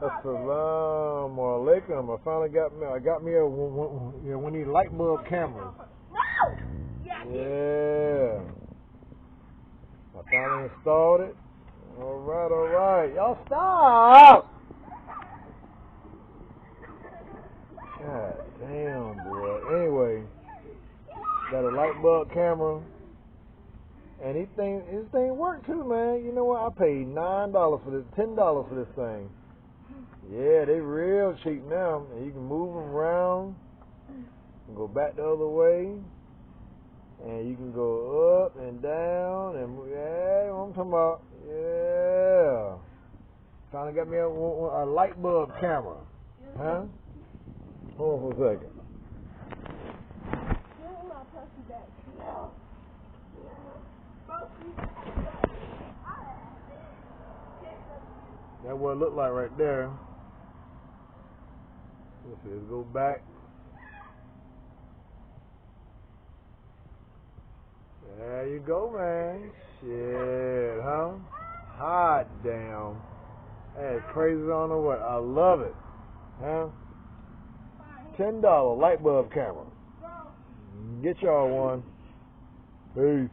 Assalamu alaikum. I finally got me one of these light bulb cameras. Yeah. I finally installed it. All right. Y'all stop. God damn, boy. Anyway, got a light bulb camera. And this thing worked too, man. You know what? I paid $9 for this, $10 for this thing. Yeah, they real cheap now. And you can move them around and go back the other way. And you can go up and down and yeah, what I'm talking about. Yeah. Finally got me a light bulb camera. Huh? Hold on for a second. That's what it looked like right there. Let's see, let's go back. There you go, man. Shit, huh? Hot damn. That's crazy, I don't know what. I love it. Huh? $10 light bulb camera. Get y'all one. Peace.